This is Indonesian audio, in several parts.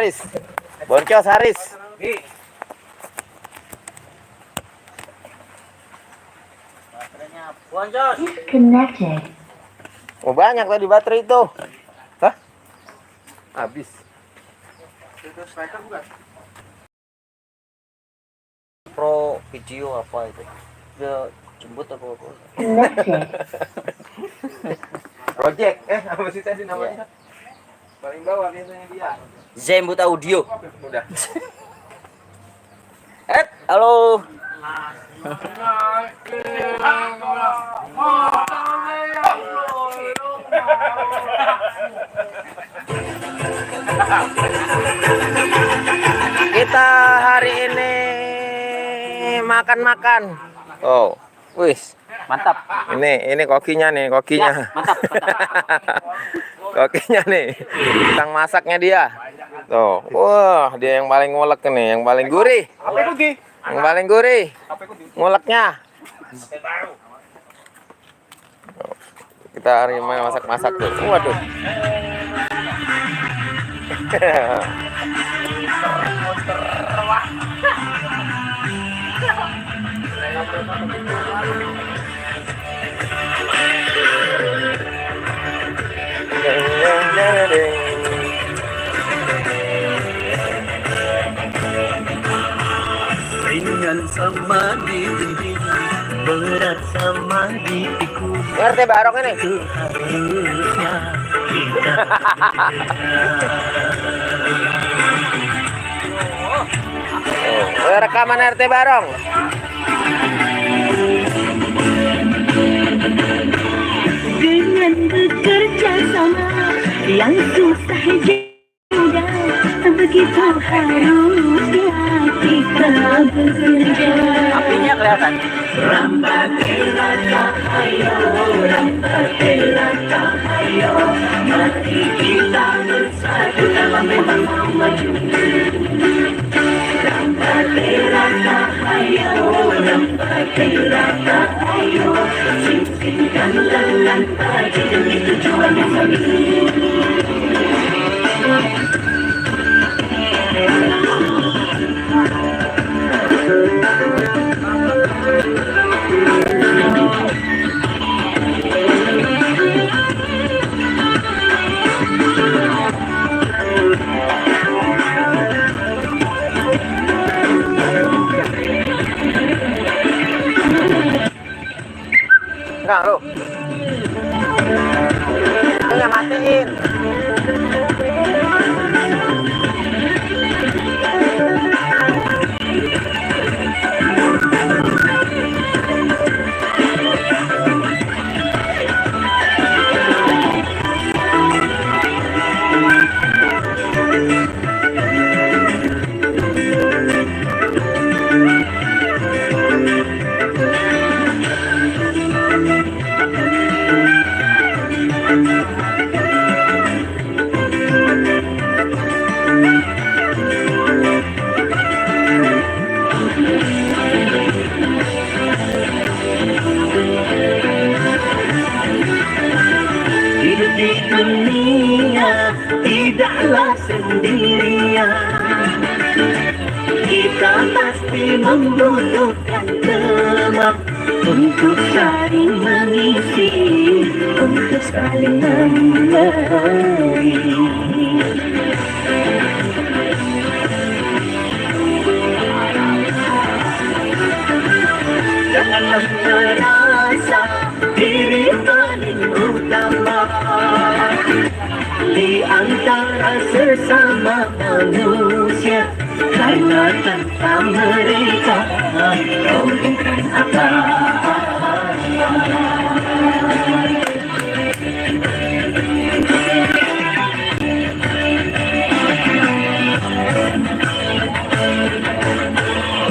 Haris. Boncos Haris. Boncos. Disconnected. Oh, banyak tadi baterai itu. Hah? Habis. Pro video apa itu? Dia jemput apa? Connected. Project. Apa sih tadi namanya? Paling bawah biasanya dia. Zembut audio. Udah. Halo. Kita hari ini makan-makan. Oh, wis. Mantap. Ini kokinya nih, kokinya. Ya, mantap. Kokinya nih. Tukang masaknya dia. Tuh. Wah, dia yang paling ngulek nih, yang paling gurih. Yang paling gurih. Nguleknya. Kita hari ini masak-masak tuh. Waduh. Ringan sama di dinding, berat sama di pikul. Ngerti barong ini? Seharusnya kita Rekaman RT barong. Dengan bekerja sama yang susah juga, begitu harusnya kita bekerja. Apinya kelihatan. Rambatilaka ayo, rambatilaka ayo, mari kita bersatu dalam memang mau maju. Rambatilaka ayo, rambatilaka ayo, sing-singkan lengan baju demi tujuan yang sama. Enggak, lu. Ini matiin. Hidup di dunia tidaklah sendirian. Kita pasti membutuhkan teman untuk saling mengisi, untuk saling memberi. Janganlah merasa diri paling utama di antara sesama manusia, karena tanpa mereka kau bukan apa.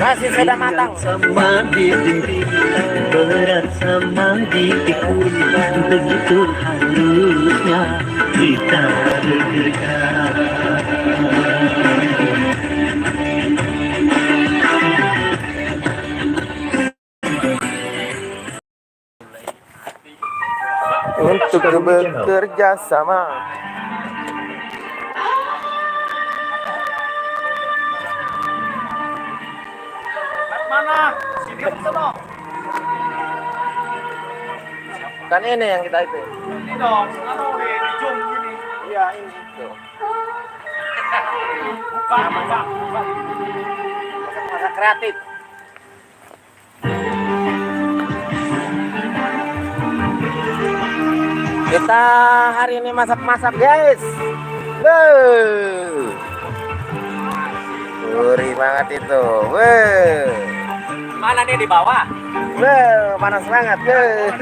Nasi sudah matang. Sama di diri, berat sama di pikul, begitu harusnya kita bekerja. Untuk bekerja sama. Kan ini yang kita itu. Ini dong, di zoom gini. Iya, ini. Tuh. Buka. Masa kreatif. Kita hari ini masak-masak guys. Wuh. Gurih banget itu. Wuh. Mana nih di bawah? Wuh, panas banget. Wuh.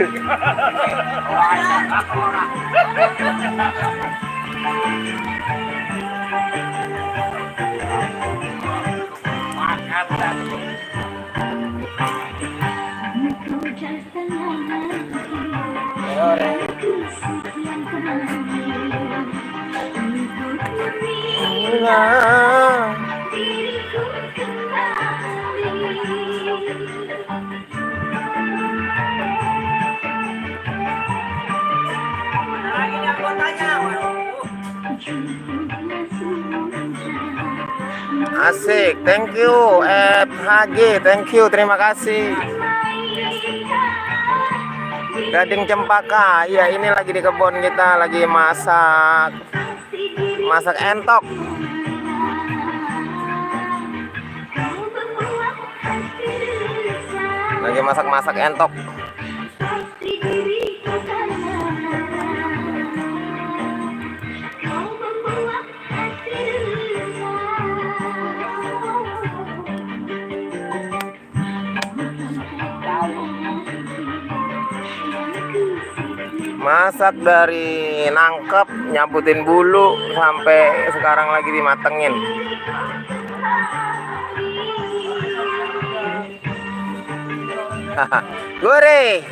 Asik, thank you FHG, thank you, terima kasih. Gading Cempaka, iya ini lagi di kebun kita, lagi masak entok. Lagi masak entok. Masak dari nangkep, nyabutin bulu sampai sekarang lagi dimatengin. Gurih.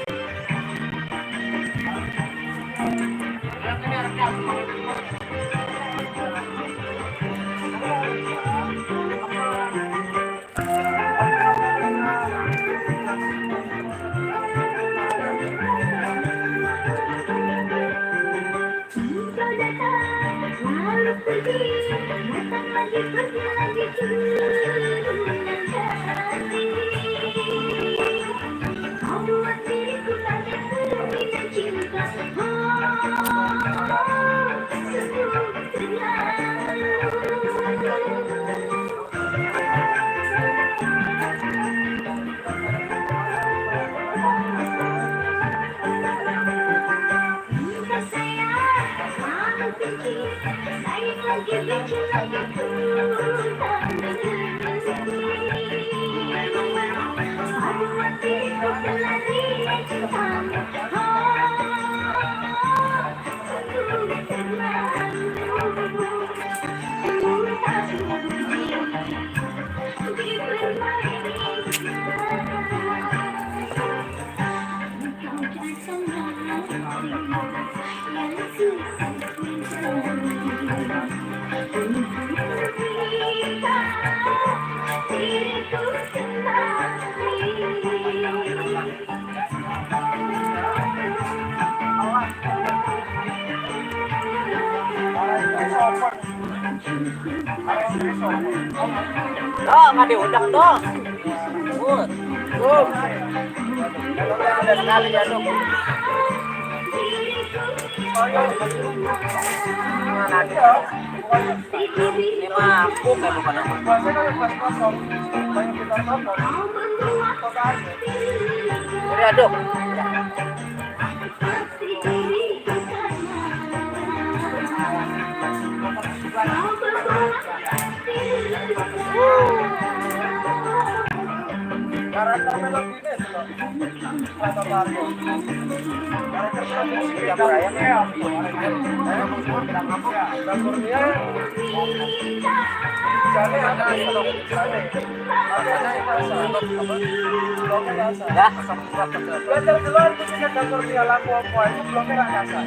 Oh, nggak diundang dong. Ada sekali ya, Dok. Ini mah aku kayak bukan apa. Udah aduk. Karakter melodi ini karakter baru. Karakter melodi yang berayam ya. Dapurnya jadi ada Ya. belajar keluar punya dapur dia laku apa itu bloknya rasa.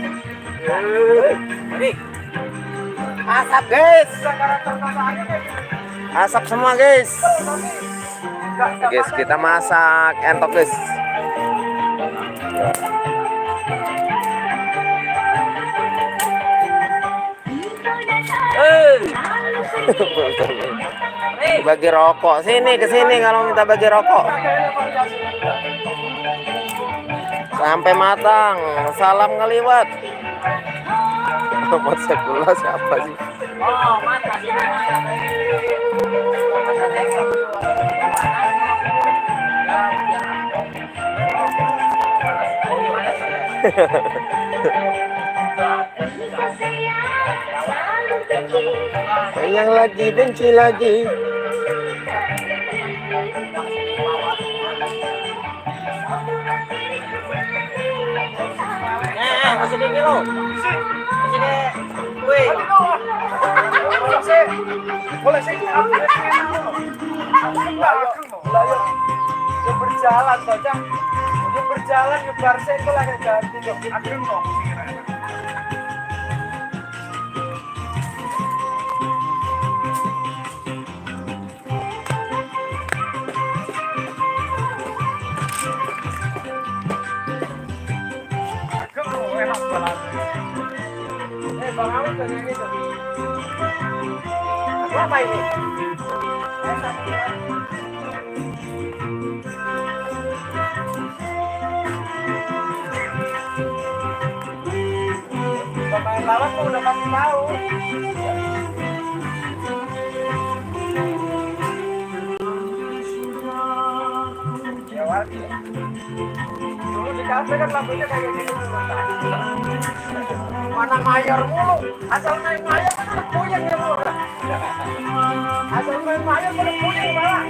Ini Asap guys, Karakter masakannya kayak gitu. asap semua guys. Guys, kita masak entok guys. Bagi rokok. Sini ke sini kalau minta bagi rokok. Sampai matang. Salam ngeliwat. Nomor 11 siapa sih? Sayang lagi, benci lagi. Masih di kilo. Masih di. Wih. Boleh sih. Yang berjalan saja. Yang berjalan nyebar itu lah yang ganti. Ageng dong. Bang Awi tuh yang itu. Apa ini? Pemain lawan tuh udah pasti tahu. Ya Wardi. Dulu di kafe kan lagunya kayak gitu. Mana mayor mulu, asal main mayor kan udah puyeng ya mulu. Asal main mayor udah puyeng malah.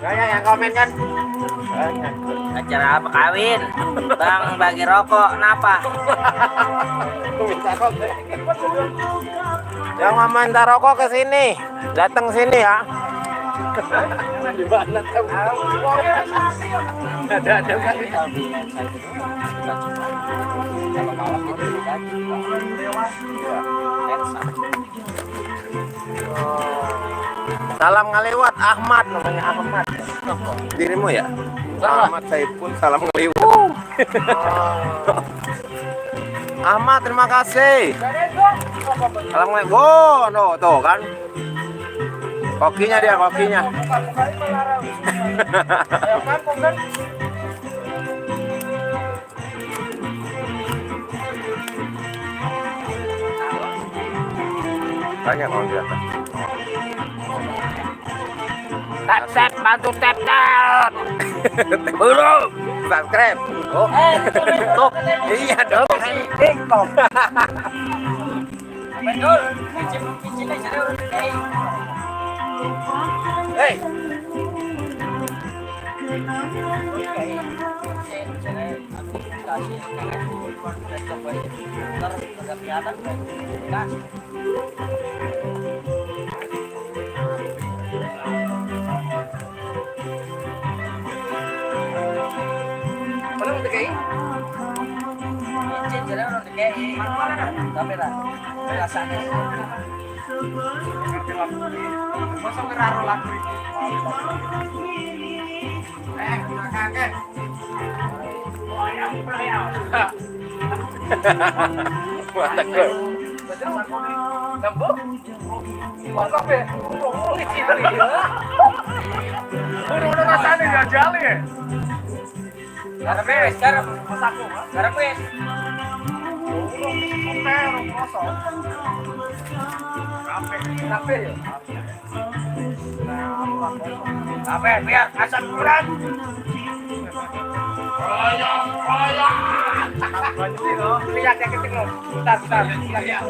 Ya yang komen kan. Acara apa kawin? Bang bagi rokok, kenapa? Yang mau minta rokok ke sini, datang sini ya. Di mana tahu? Ada kan? Salam ngelewat Ahmad, namanya Ahmad. Dirimu ya? Ahmad Saipul, salam ngelewat. Ahmad, terima kasih. Salam ngelewat. Oh, no, tuh kan. Kokinya dia, kokinya. Banyak orang di atas. Tap, bantu tap. Belum. Subscribe. Oh. Tuh. Iya dong. TikTok. Betul. Kicil aja udah kayak. Hey. Belum DKI? Jalan orang DKI. Tapi lah, rasanya. Masa ngeraro lagu ini? Kakek. Mata kau. Lembut? Wah, kafe. Polisi tadi. Udah rasanya nggak jali ya? Sekarang wes, sekarang Masaku, sekarang wes. terong kosong. Kafe ya? Kafe, biar asal kurang. Royong. Lihat yang keting lo. Bentar. Goyang.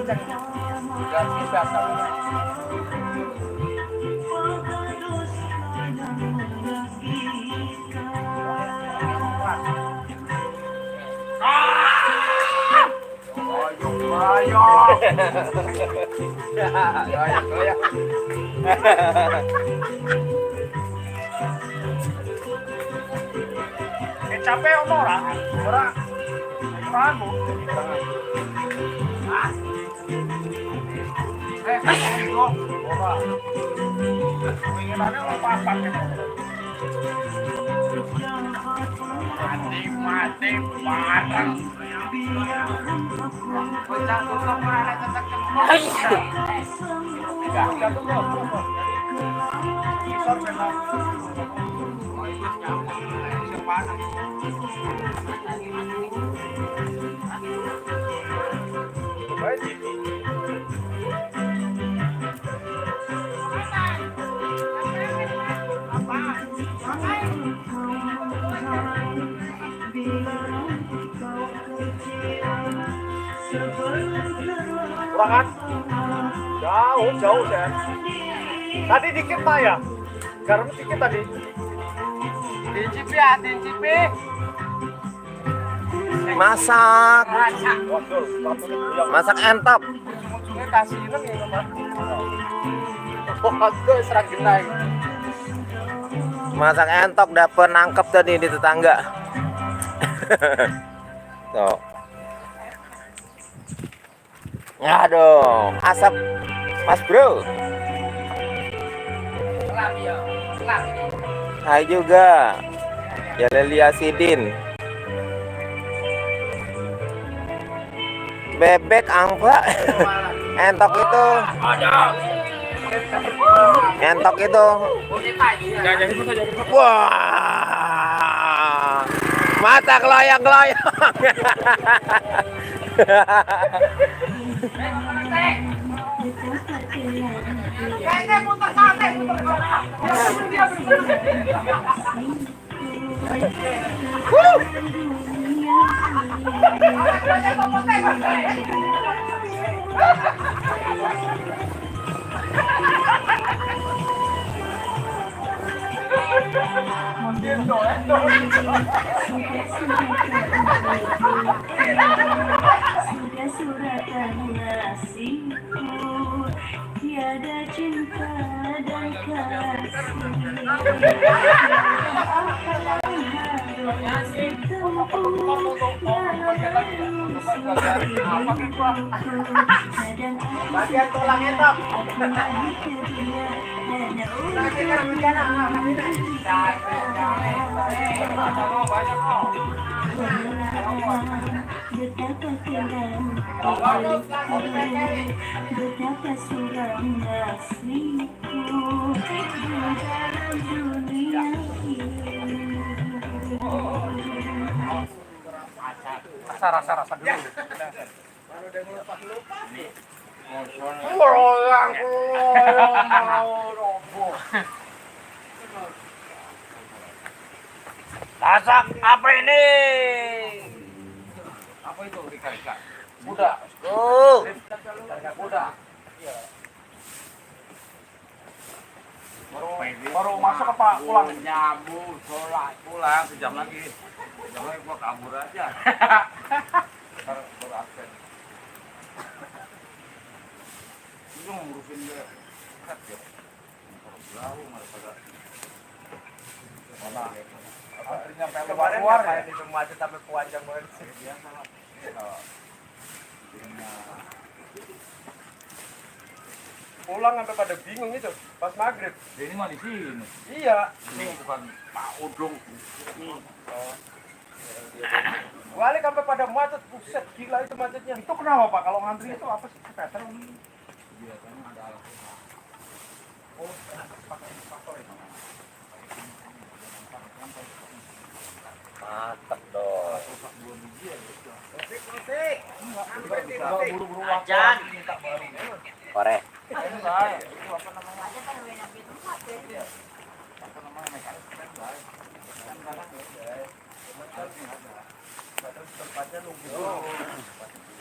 Capek om orang. Anu. Pengenannya lo papat gitu. Mati bareng. Bocah tutup mana tetap Kurang kan? Jauh Sen. Tadi dikit Pak ya? Garam dikit tadi. dincipi ya, dincipi. Masak. Masak entop. Ujungnya kasihan ya, Pak. Waduh, serang genai. Masak entok dapet nangkep tadi di tetangga. Tuh. Aduh, asap Mas Bro. Hai juga. Ya Lelia Sidin. Bebek angpa. Entok itu. Entok itu. Wah. Mata kelayang-kelayang. Sudah-suratan nasibku, tiada cinta dan kasih. Apa yang harus ditempuh dalam Bagian tulang entok. betapa suram nasibku dalam dunia ini. Rasa dulu. Masak apa ini? Apa itu Rika? Budak. Oh, Budak. Baru masuk apa pulang? Nyambung, sholat, pulang sejam lagi. Sejam lagi gua kabur aja. Baru absen. Itu ngurusin dia. Kat ya. Jauh malah pada. Mana? Apa nyampe keluar ya di macet sampai panjang banget sih. Biasa lah. Pulang sampai pada bingung itu pas maghrib. Ini mah di sini. Iya. Ini bukan Pak Udung. Balik sampai pada macet, buset gila itu macetnya. Itu kenapa Pak? Kalau ngantri itu apa sih? Kepeter ini. Biasanya ada alasan. Oh, pakai faktor itu. mantap dong. Buru-buru Ajan. Korek.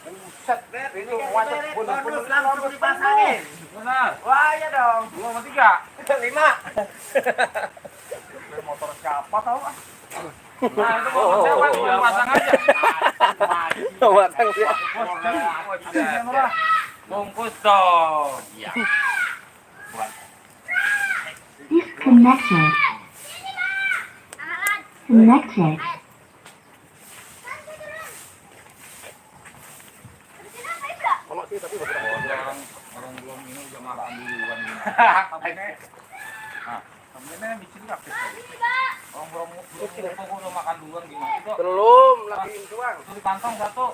Buset, itu macet bener-bener langsung dipasangin. Benar. Wah, iya dong. 2 sama 3. 5. Motor siapa tahu ah? Nah, itu mau siapa itu pasang aja. Matang sih. Bungkus dong. Iya. Disconnected. Connected. Orang belum ini udah makan duluan. Temennya micin kapit. Orang micin apa gua udah makan duluan gimana itu? Belum, lagi tuang. Itu di kantong satu.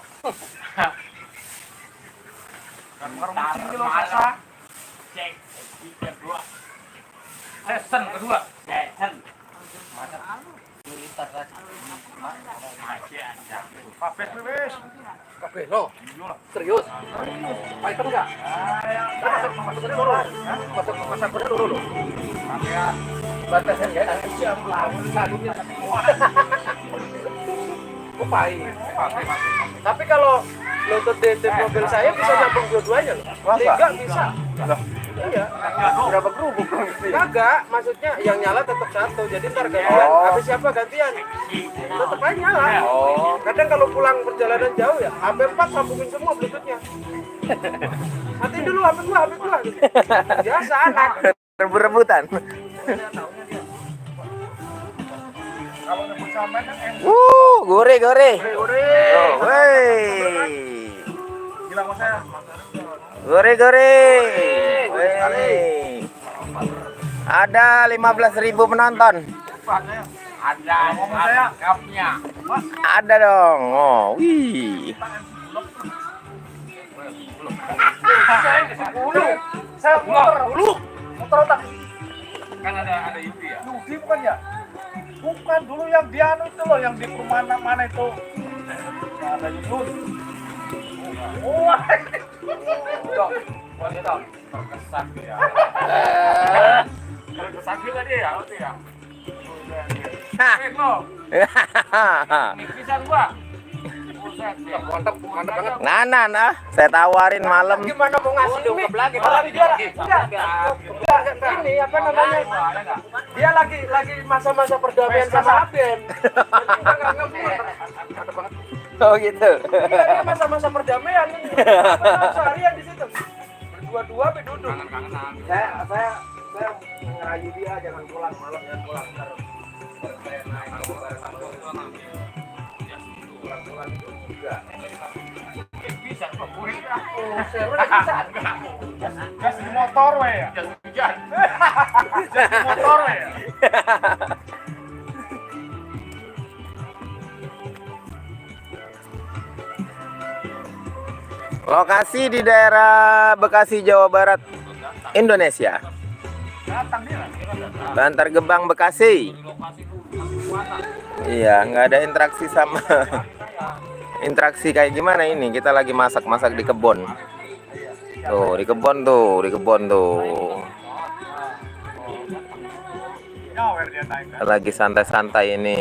Kan baru micin kilo sasa. Cek. Kedua. Season kedua. Season. Macam Militar kan. kapit wes. Kafe lo. Serius? Fighter enggak? Masuknya dulu. Masuknya dulu. Kapean. Batasan ya. Siap lah. Lagunya. Upai. Tapi kalau nonton DT mobil saya bisa nyambung dua-duanya loh. Tiga bisa. Iya. Berapa kerupuk dong? Kagak, maksudnya yang nyala tetap satu. Jadi ntar gantian. Habis siapa gantian? Tetap aja nyala. Kadang kalau pulang perjalanan jauh ya, HP 4 sambungin semua Bluetooth-nya. Matiin dulu HP gua. Biasa anak. Rebut-rebutan. Kalau nyebut sampai kan Gurih. Oh, wey. Gila sama saya. Gurih. Wey. Ada 15.000 penonton. Ada ngomong saya kapnya. Ada dong. Oh, wih. Saya muter otak. Kan ada Yudi ya? Yudi bukan ya? Bukan, dulu yang di anu itu loh, yang di perumahan mana itu. Nah, ada Yudi. Wah. Dong, dong. Terkesan dia. Terkesan juga dia ya, itu ya. Lo. Pisan gua. Mantap banget. Nah, saya tawarin malam. Gimana mau ngasih diungkap lagi? Ini apa namanya? Dia lagi masa-masa perdamaian sama Aben. Kita nggak ngerti. Mantap banget. Oh gitu. Iya, ini masa-masa perdamaian ini. Seharian di situ. Berdua-dua duduk. Saya ngerayu dia jangan pulang malam, jangan pulang. Ntar saya naik pulang itu juga. Bisa kok gue. Oh, seru bisa. Gas di motor we ya. Gas hujan. Gas di motor we ya. Lokasi di daerah Bekasi, Jawa Barat, Indonesia. Datang dia. Bantar Gebang, Bekasi. Iya, nggak ada interaksi sama interaksi kayak gimana ini? Kita lagi masak-masak di kebun. Tuh, di kebun tuh. Lagi santai-santai ini.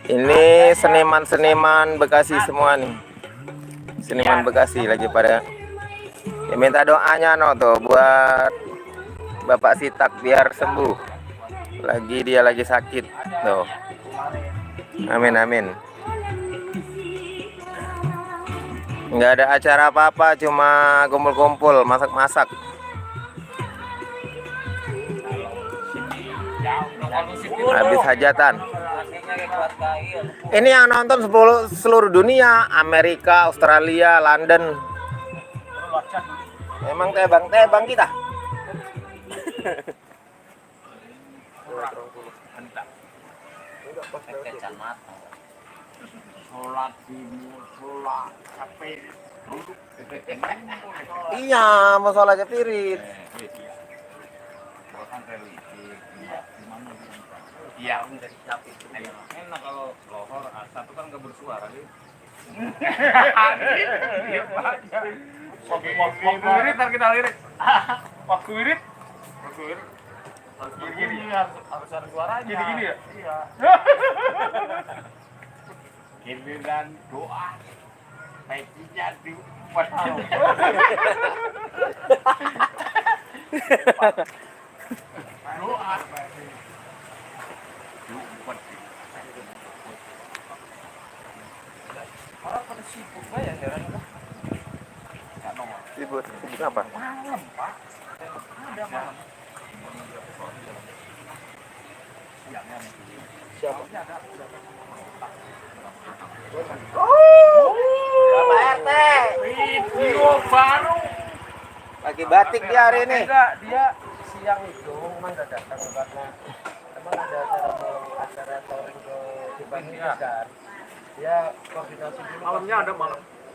Ini seniman-seniman Bekasi semua nih. Seniman Bekasi lagi pada ya, minta doanya tuh buat Bapak Sitak biar sembuh. Dia lagi sakit tuh. Amin. Nggak ada acara apa-apa, cuma kumpul-kumpul masak-masak. Habis hajatan. Ini yang nonton seluruh dunia, Amerika, Australia, London. Emang tebang kita. Iya, mau sholat cepirit. Iya, enak kalau lohor satu kan nggak bersuara sih. Waktu wirid ntar kita lirik. Waktu wirid gini harus ada suaranya. Gini ya? Iya. Giliran doa baiknya di doa. Orang pada sibuk ya heran. Sibuk apa? Malam, Pak. Ada malam. Siapa? Bapak RT. Video baru. Lagi batik dia hari ini. Enggak, dia si siang itu memang nggak datang karena emang ada acara touring ke Dibanding kan. Dia koordinasi dulu. Malamnya ada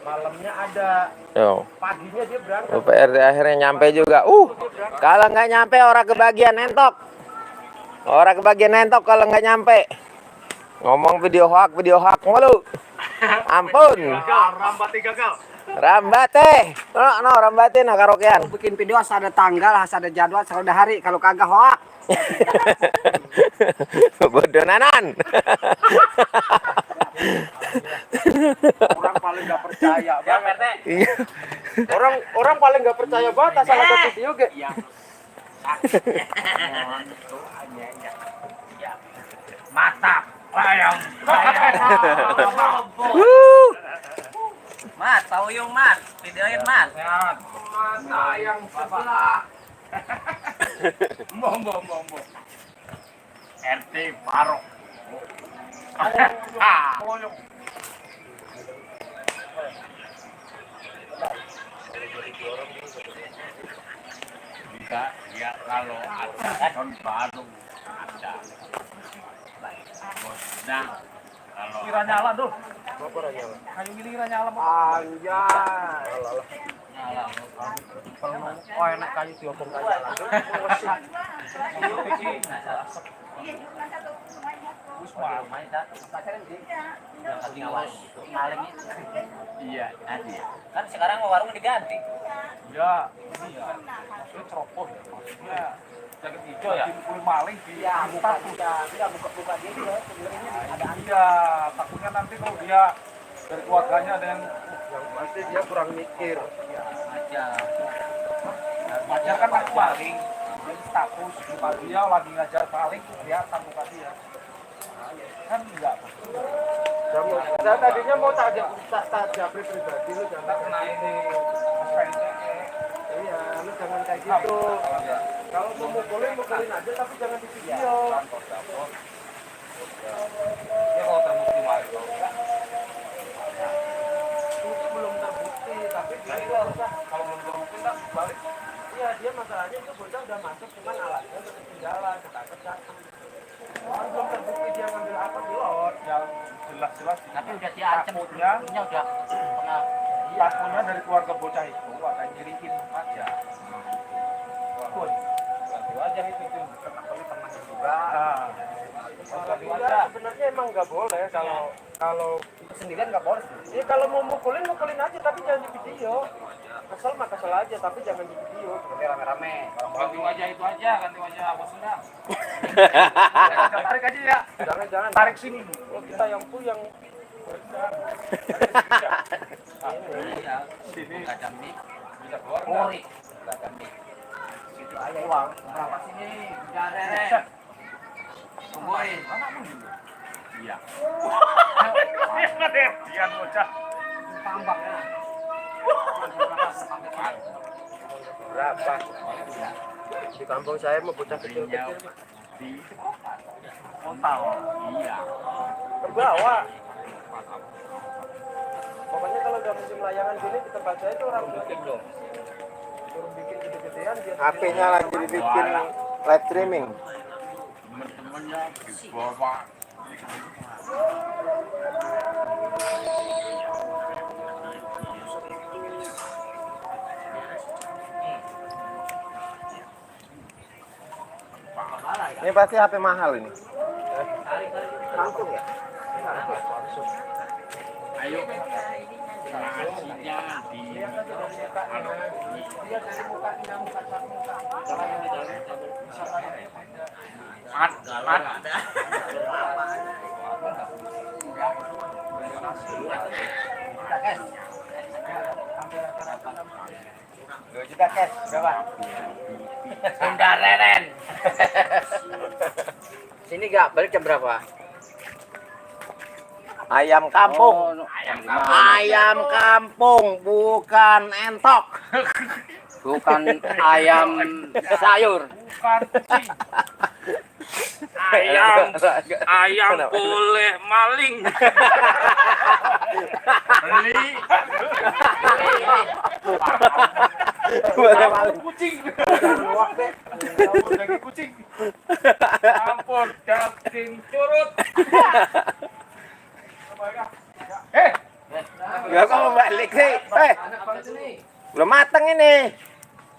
malamnya ada. Yo. Paginya dia berangkat. PRT akhirnya nyampe juga. Kalau nggak nyampe orang kebagian entok. Orang kebagian entok kalau nggak nyampe. Ngomong video hak mulu. Ampun. Rambati gagal. Rambate. No, rambate nah karaokean. Bikin video asal ada tanggal, asal ada jadwal, asal ada hari. Kalau kagak hoak. Bodoh nanan. Orang paling nggak percaya banget. Orang paling nggak percaya banget asal ada video ge. Mantap. Bayang. Mas, tahu yung mas. Videoin mas. Mata yang sebelah. Mbok. RT Barok. Bisa ya kalau ada tahun baru ada. Nah, kalau kira nyala tuh. Kayu giliran nyala. Anjay. Oh enak kayu diopong kayu. Iya, ada. Kan sekarang warung diganti. Ya, ini ya. Itu ceroboh ya. Maksudnya jaket hijau ya. Kulit maling di antar tuh. Tidak buka-buka dia juga sebenarnya ada Iya, takutnya nanti kalau dia dari keluarganya ada yang Yang pasti dia kurang mikir. aja. wajar kan aku maling. Jadi status muka dia lagi ngajar maling kelihatan muka dia. Kan enggak. Saya tadinya mau tak japri pribadi lu jangan Kena ini SPNC. iya lu jangan kayak gitu. Kalau mau mukulin aja tapi jangan di video. Dia kalau terbukti maling kalau enggak. Itu belum terbukti tapi dia itu harusnya Kalau belum terbukti kan balik. iya dia masalahnya itu bocah udah masuk cuman alatnya udah ketinggalan ketak-ketak. Cuman belum terbukti dia ngambil apa belum. Yang jelas-jelas Tapi udah diancam takutnya udah pernah takutnya dari keluarga bocah itu akan nyiriin aja. Pun ganti wajah itu kenapa pernah juga. Iya, sebenarnya emang nggak boleh kalau sendirian nggak boleh. ya kalau mau mukulin aja tapi jangan di video. Kesel mah kesel aja tapi jangan di video. Tapi rame-rame. Ganti wajah itu aja, ganti wajah bos Sunda. Tarik aja ya. Jangan Tarik sini. oh, kita yang puyeng. Iya. Sini. Kacang nih. Bisa keluar. Ori. Kacang nih. Situ aja uang. Berapa sini? Jangan tungguin. Iya. Dia bocah. Tambah ya. Berapa? Di kampung saya mah bocah kecil-kecil Di Kontal. Iya. ke bawah. Pokoknya kalau udah musim layangan gini di tempat saya itu orang bikin dong. Suruh bikin gede-gedean dia. HP-nya lagi dibikin live streaming. Teman-temannya dibawa. Ini pasti HP mahal ini. Langsung ya? Ayo. Nasinya di Juga cash berapa? Sunda Reren. Sini gak balik jam berapa? Ayam kampung. Ayam kampung bukan entok. Bukan ayam sayur. bukan kucing. Ayam boleh maling. Beli. Boleh maling. Kucing. Luak deh. Ampun daging kucing. Ampun daging curut. Gak kok balik sih. Anak banget ini. Belum mateng ini.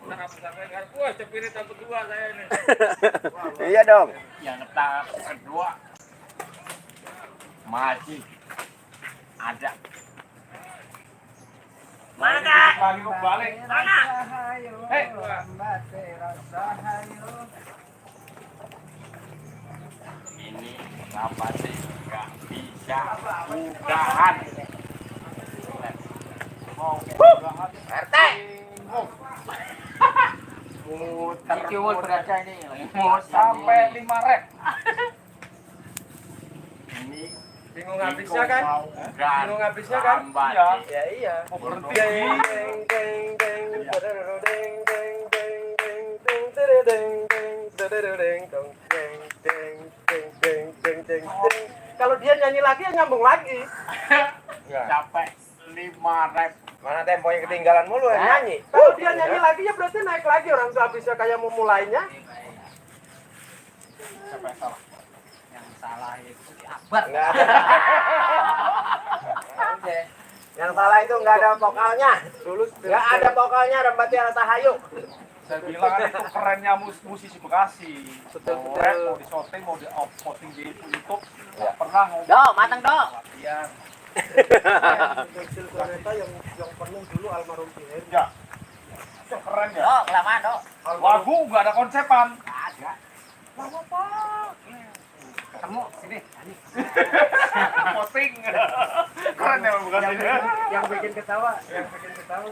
Wah, cepirit yang kedua saya ini. Iya dong. Yang tahap kedua. Masih ada. Mana kak? Lagi mau balik. Mana? Hei. Ini kenapa sih nggak bisa udahan? RT. Muter berkaca ini. Mau sampai 5 rep. Ini Bingung habisnya kan? Bingung habisnya kan? Iya. Ya iya. Mau berhenti. Deng deng deng deng deng deng deng deng deng deng deng deng deng deng deng deng deng deng deng deng. Kalau dia nyanyi lagi ya nyambung lagi. capek 5 rep. Mana tempo yang ketinggalan mulu yang nyanyi. Kalau dia nyanyi lagi ya berarti naik lagi orang tuh habisnya kayak mau mulainya. Siapa yang salah? Yang salah itu si Akbar. Enggak ada. Yang salah itu enggak ada vokalnya. Tulus. Enggak ada vokalnya Rembati Rasa Hayu. Saya bilang kan itu kerennya musisi Bekasi. Mau rap, mau di shooting, mau di posting di YouTube. Nggak pernah ngomong. Do, matang do. Latihan. Kecil kereta yang penuh dulu almarhum Piher. Ya. Itu keren ya. Do, kelamaan do. Lagu nggak ada konsepan. Ada. Lagu apa? Ketemu sini. Posting. Keren ya bukan Yang ini. yang bikin ketawa, yang bikin ketawa.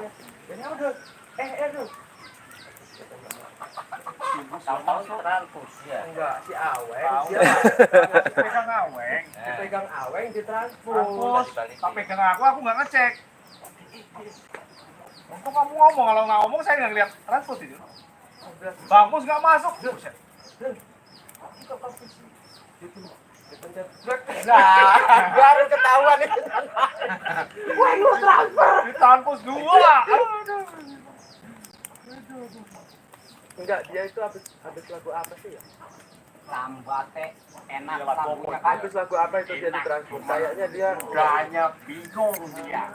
Ini udah. Aduh. Tahu-tahu terus ya. Enggak, si Aweng. Tahu. Dia Pegang ngaweng. dipegang Aweng ditransport. Terus, tak pegang aku nggak ngecek. Untung kamu ngomong, kalau nggak ngomong saya nggak ngeliat transport itu. Bang Mus nggak masuk. Buset. Dipencet brek. Nah, baru ketahuan itu. Wah, lu transfer. Di transport 2. Aduh. Enggak, dia itu habis lagu apa sih ya? Lambate enak Iya, lagu lagunya apa? kan. Habis lagu apa itu dia ditransport? Kayaknya dia Udahnya bingung dia.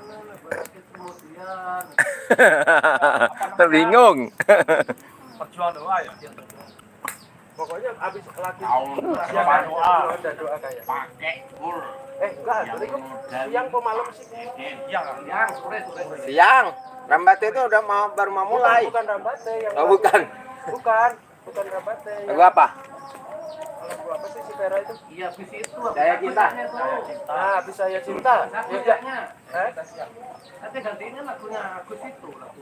Bingung. Perjuangan doa ya. pokoknya habis lagu Tahun siang berapa doa? ada doa kayak. Pakai full. Enggak, tadi kok siang kok malam sih? Iya kan? Yang sore. Siang. Rembati itu udah baru mau mulai. Bukan Rambate yang Oh bukan. bukan Rambate. Lagu apa? Lagu apa sih si Vera itu? Iya, visi itu. Saya Cinta. Nah, habis saya cinta. Iya. Eh? Tapi gantinya lagunya Agus itu, lagu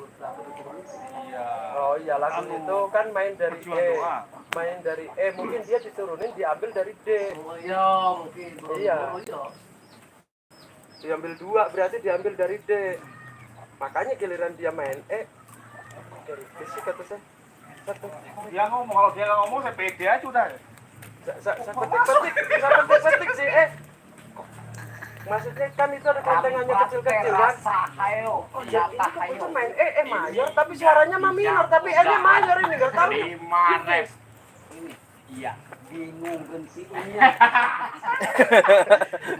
Iya. Oh iya, lagu itu kan main dari Perjuangan E. doa. Main dari E, mungkin dia diturunin diambil dari D. Oh iya, mungkin. Iya. Oh iya. Diambil 2 berarti diambil dari D. Makanya giliran dia main E dari D sih kata saya. Satu. Dia ngomong, kalau dia nggak ngomong saya pede aja udah. Saya petik sih E. Maksudnya kan itu ada kontengannya kecil-kecil kan. Hayo. Oh, jadi itu main E mayor tapi suaranya mah minor tapi E-nya mayor ini enggak tahu. 5 rep. Ini. Iya. Bingung gantinya.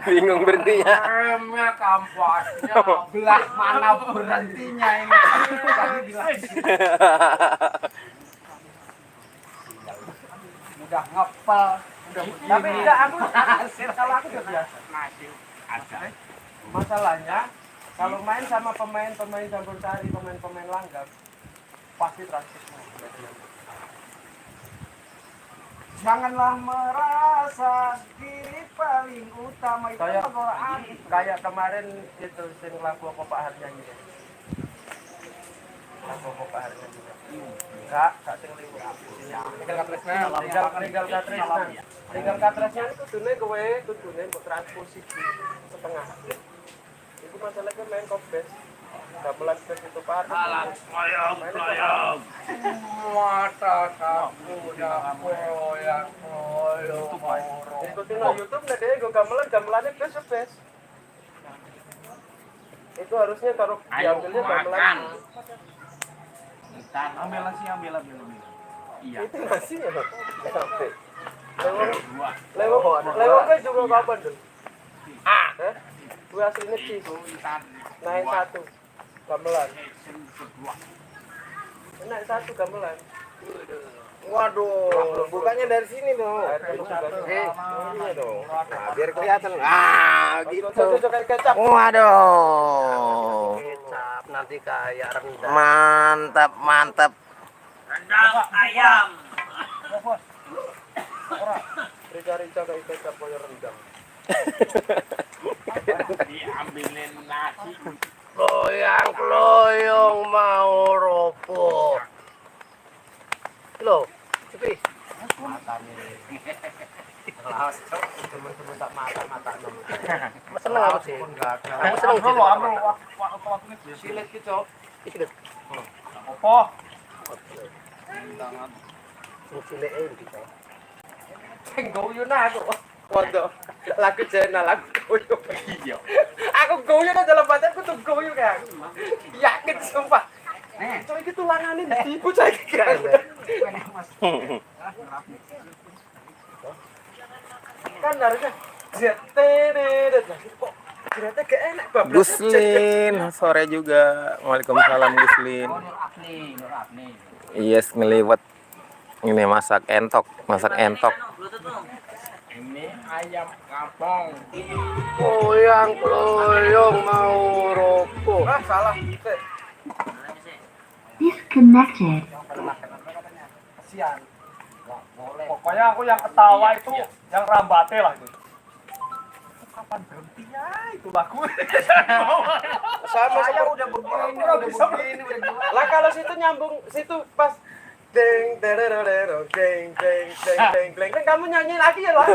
Bingung berhentinya. Remnya kampasnya. Belah mana berhentinya ini. Tadi bilang. Udah ngepel. Tapi enggak aku kalau aku udah biasa. Ada. Masalahnya kalau main sama pemain-pemain campur sari, pemain-pemain langgam pasti transit. Janganlah merasa diri paling utama itu Kayak Al-Quran. kayak kemarin itu sing lagu apa Pak Har nyanyi. Lagu apa Pak Har nyanyi. Enggak sing liwat. Tinggal katresnya itu kudune kowe kudune mbok transposisi setengah. Itu masalahnya main kopes. Gamelan band itu Pak Har. Playang. Mata kamu udah koyak Ikutin lah YouTube nih deh, gue gamelannya best. Itu harusnya taruh diambilnya gamelan. Ntar Ambil nasi, ambil. Iya. Itu nasi ya, Bang? Sampai. Lewat kan juga kapan tuh? Hah? Gue aslinya sih. Naik satu gamelan. Naik satu gamelan. Waduh, bukanya dari sini dong. Iya dong. Nah, biar kelihatan. Gitu. Cocok kayak kecap. Waduh. Kecap nanti kayak rendang. Mantap, mantap. Rendang ayam. Rica-rica kayak kecap kayak rendang. Diambilin nasi. Loyang-loyong mau roboh. Loh, sepi. Temen-temen tak mata dong. Seneng aku sih. Aku seneng sih. Waktu ini Silet gitu. Silet. apa? Silet gitu. Guyon na ako. Waduh, lagu channel lagu guyon. Iya. Aku guyon na dalam batin ko tuh guyon kayak. Yakin sumpah. Coy itu langanin tipu saya kira. Kan harusnya ZTD kok ternyata gak enak bablas. Guslin, sore juga. Waalaikumsalam Guslin. Nur Afni. Yes, ngeliwat. Ini masak entok. Ini ayam kampung. Loyang-loyong mau roboh. Ah, salah. Disconnected. Kasihan. Pokoknya aku yang ketawa itu yang rambate lah itu. Kapan berhentinya itu lagu? Sama Saya seperti udah begini, udah gila. lah kalau situ nyambung situ pas deng dererero deng deng deng deng deng kan kamu nyanyi lagi ya lah.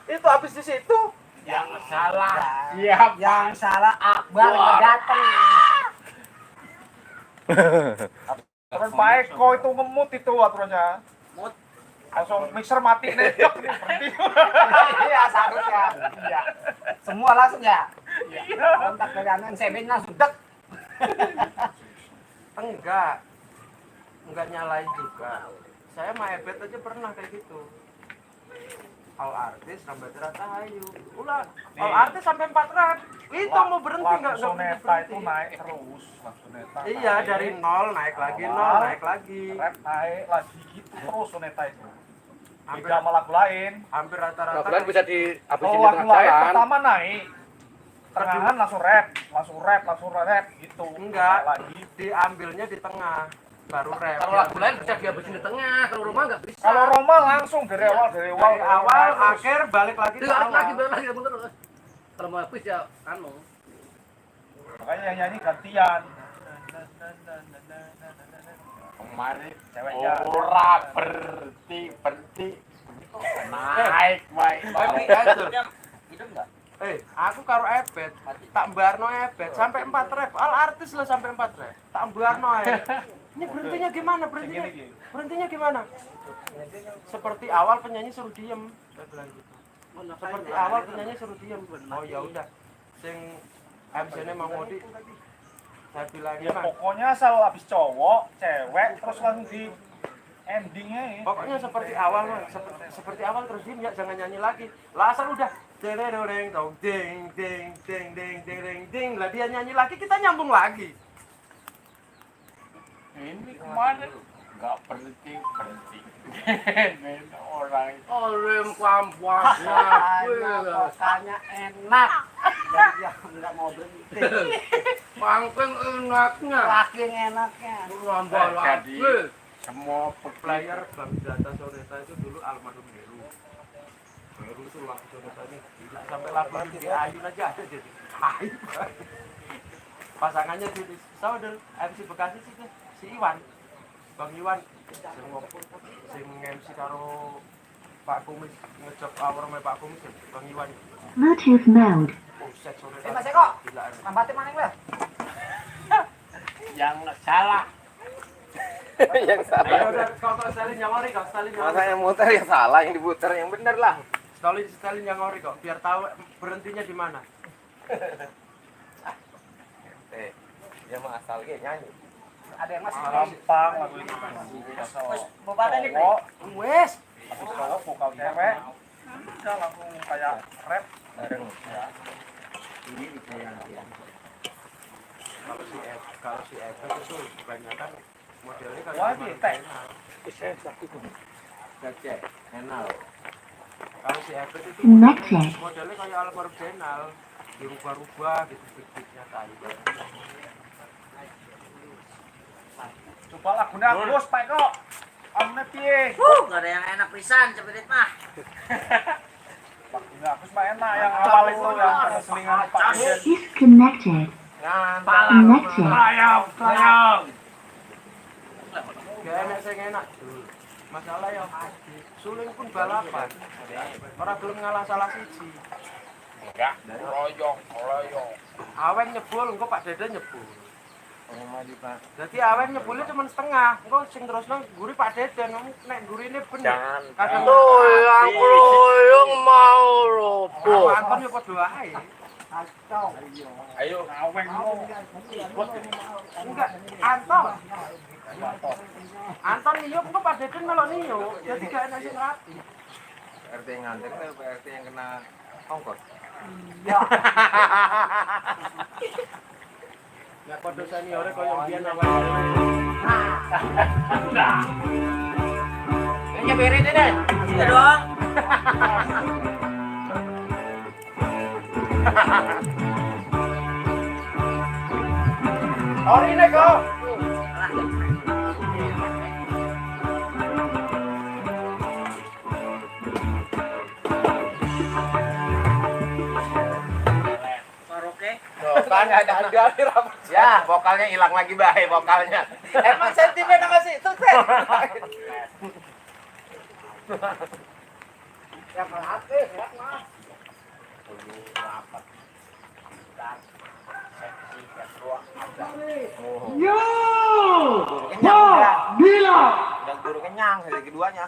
Itu habis di situ. Yang salah. Siap. Yang salah Akbar datang. Terus Pak Eko itu ngemut itu aturannya. Langsung mixer mati nih. Berhenti. Iya, seharusnya. Iya. Semua langsung ya. Kontak dengan sebin langsung dek. Enggak nyalain juga. Saya mah ebet aja pernah kayak gitu. All artis sampai Rahayu. Ulah, all artis sampai 4 rep. Itu mau berhenti enggak Soneta berhenti. itu naik terus. Soneta. Iya, dari 0 naik lagi, 0 naik lagi. Rap naik lagi gitu terus Soneta itu. Hampir, Beda sama lagu lain. hampir rata-rata. Bulan bisa dihabisin Kalau di lagu tengah lain jalan. pertama naik, tengahan langsung rap gitu. Enggak, Naik lagi. diambilnya di tengah baru rap. Kalau lagu lain bisa dihabisin di tengah, kalau rumah nggak bisa. Kalau Roma langsung dari awal Dari awal akhir balik lagi ke Balik lagi, awal. balik lagi bener. Kalau mau habis ya anu. makanya yang nyanyi gantian. Kemarin Ceweknya. ora berhenti naik baik. Tapi aku karo ebet, tak mbarno ebet sampai 4 rep. Al artis lah sampai 4 rep. Tak mbarno ae. Ini berhentinya gimana? Berhentinya gimana? Seperti awal penyanyi suruh diem. Saya bilang gitu. Seperti awal penyanyi suruh diem. Oh ya udah. Sing MC-nya Mang Modi. Saya bilang Ya gimana? pokoknya asal habis cowok, cewek terus langsung di endingnya ya. Pokoknya seperti awal mah, seperti awal terus diem ya, jangan nyanyi lagi. Lah asal udah deng dong ding ding ding ding ding ding ding lah dia nyanyi lagi kita nyambung lagi. Ini kemarin nggak berhenti. Ini orang Olem kampusnya. Rasanya enak. Jadi ya nggak mau berhenti. Pangkeng enaknya. Saking enaknya. Lambah jadi lagi. semua Player Bang Data Soneta itu dulu almarhum Heru. Heru itu lagu Soneta ini gila. Sampai lagu di Ayun aja ada jadi. Pasangannya di Saudel MC Bekasi sih si Iwan. Bang Iwan sing MC karo Pak Kumis ngejok awur sama Pak Kumis Bang Iwan. Bluetooth mode. Oh, set Soneta. Mas Eko, Gila. nambatin mana weh? yang salah. Yang salah. Ayo udah kau sekali nyamori kau sekali Masa nyamori. yang muter yang salah, yang diputer yang bener lah. Sekali nyamori kok biar tahu berhentinya di mana. Dia mah asal kayak nyanyi. ada yang masih gampang lagu itu. bobadan nih. Cowok, Wes. habis cowok vokal cewek. Udah langsung kayak rap. Kalau si Evan itu kebanyakan modelnya kan Wah, di teh. gajah, kenal. Kalau si Evan itu Connected. modelnya kayak Alvaro Benal, dirubah-rubah gitu beatnya kayak. Coba lagunya Agus, Pak Eko. Amne piye? Gak ada yang enak pisan cepet mah. Lagunya Agus mah enak yang awal itu yang selingan Pak Deden. Disconnected. Connected. Sayang, sayang. Gak enak saya enak. Masalah yang suling pun balapan. Orang belum ngalah salah siji. Enggak, royong, royong. Awen nyebul, engko Pak Deden nyebul. Jadi awen nyebulnya cuma setengah. Engko sing terusno guri Pak Deden, nek gurine bener. Kadang yang royong mau roboh. Anton yo padha ae. Ayo, Aweng mo. Enggak, Anton. Anton niup engko Pak Deden melok niup. Jadi gak enak sing rapi. RT yang nganter atau RT yang kena ongkos? Ya padha seniore koyo mbiyen awake. Ini beres deh. Iya dong. Ori nek kok. Karaoke. kan ada rambut. Ya, vokalnya hilang lagi bae vokalnya. Emang sentimen sama si itu teh. Ya hati, ya mah. Udah guru kenyang hari keduanya.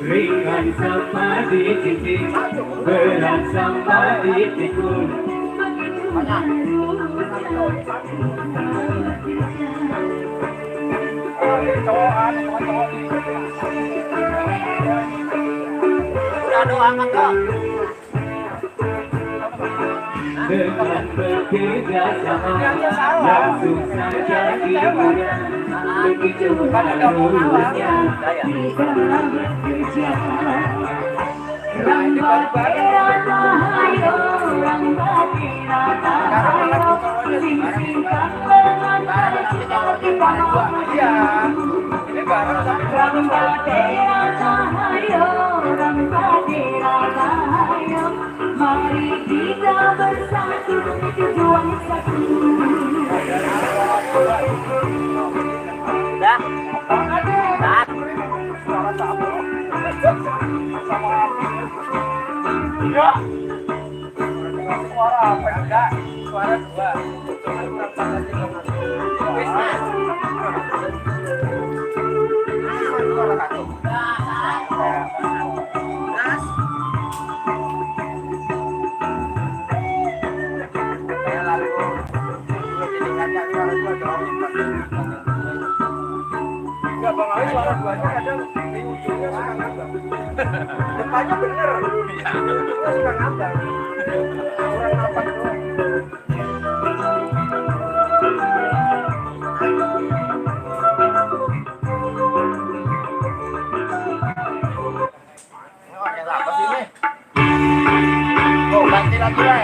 Ringan sama di titik, berat sama di pikul. Udah doa kan kok. Dengan bekerja sama, langsung saja hiburan. Begitu harusnya kita bekerja. Mari kita bersatu, tujuan satu. Dah. Dah. Ya. Suara apa enggak? Suara dua. Enggak Bang Ali suara duanya kadang di ujungnya suka ngambang. Depannya bener. Kita suka ngambang. Kurang napas doang. Oh, ada apa sih ini? Oh, ganti lagi ya.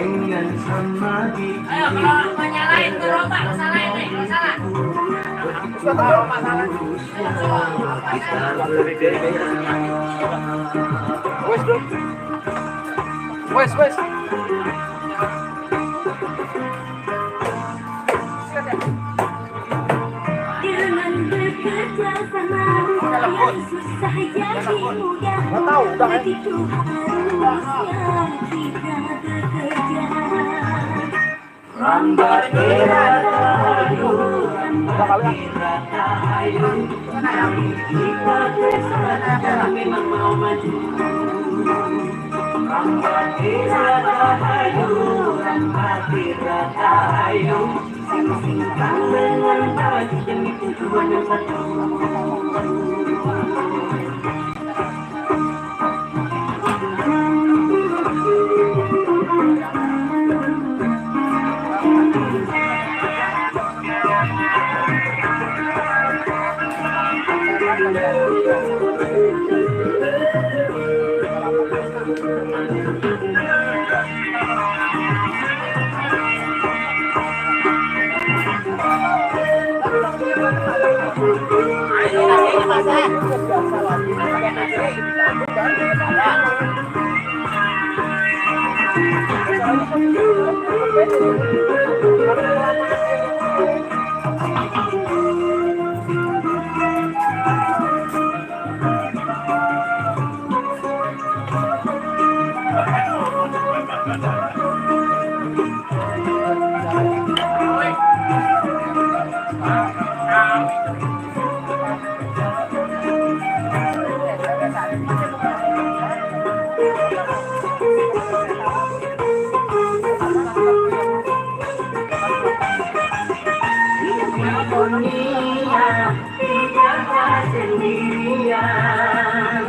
Dengan samadhi Ayo kalau mau nyalain ke rombak, salahin nih, kalau salah. Wes. Dengan bekerja sama yang susah jadi mudah. Tapi itu harusnya kita bekerja. Rambat Rahayu, Rambat Rahayu, kita bersama memang mau maju. Rambat Rahayu, Rambat Rahayu, sing-singkan dengan baju demi tujuan yang satu. Dunia tidaklah sendirian,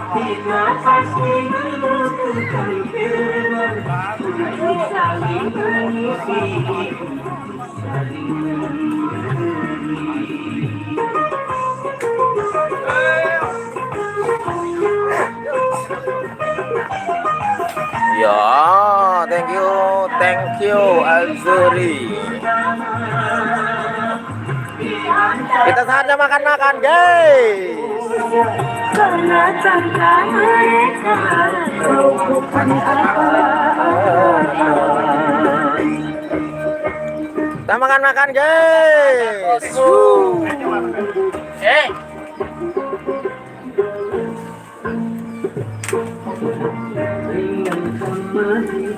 kita pasti membutuhkan teman untuk saling mengisi, saling Ya, thank you Azuri. Kita saatnya makan-makan, guys. Karena tanpa mereka kau bukan apa-apa. Kita makan-makan, guys.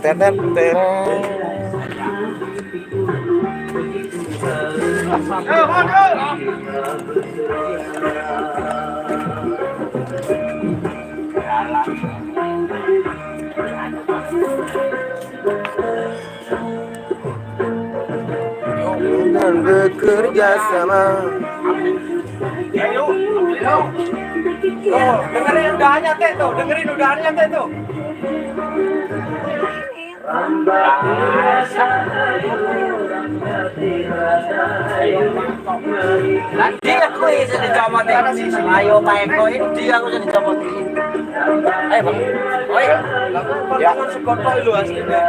Tetep. Dan bekerja sama. Dengerin udahannya teh tuh, dengerin udahannya teh tuh. Nanti aku bisa dicomotin. Ayo Pak Eko ini dia aku bisa dicomotin. Ayo Bang. Oi. Ya, sekolah lu aslinya.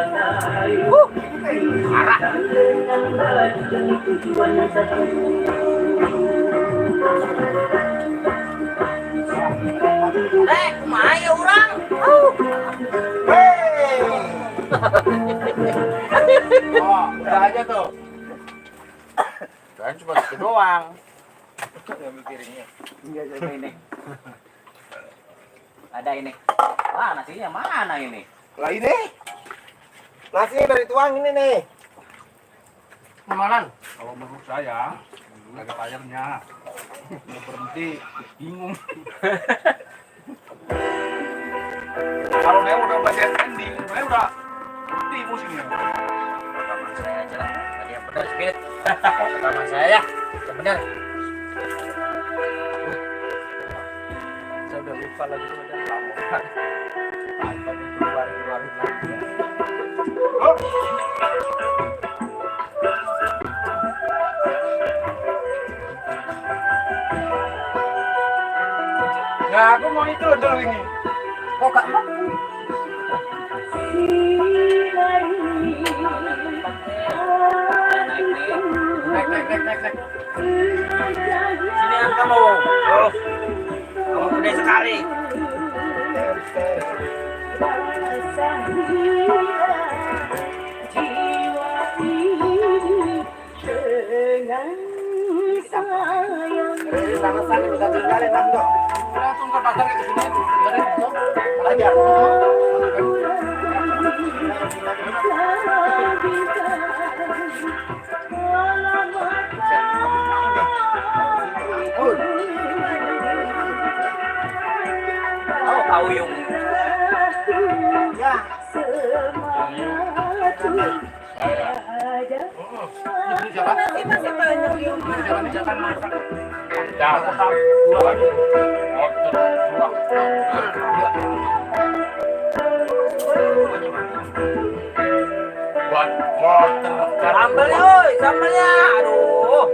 Kumaha ya urang? Oh, udah aja tuh. Kan cuma itu doang. Enggak jadi ini. Ada ini. Wah, nasinya mana ini? Lah ini. Nasinya dari tuang ini nih. Kemanan? Kalau menurut saya, ada tayarnya. Mau berhenti, bingung. Kalau dia udah bagian ending, saya udah berhenti musiknya. Saya aja lah. Tadi apa? benar spirit. Rekaman saya, yang benar. Saya udah lupa lagi udah lamongan. Apa nih keluarin lagi. Nah, aku mau itu dulu ini. Kok gak mau? Naik. Sini yang kamu. Oh. Kamu gede sekali. Sama-sama bisa tinggalin Nando. Langsung ke pasar ke sini. Belajar. Oh, kau yung. Ya. Siapa? Masih banyak yang Jangan masak. Sambalnya, oi, sambalnya. Aduh.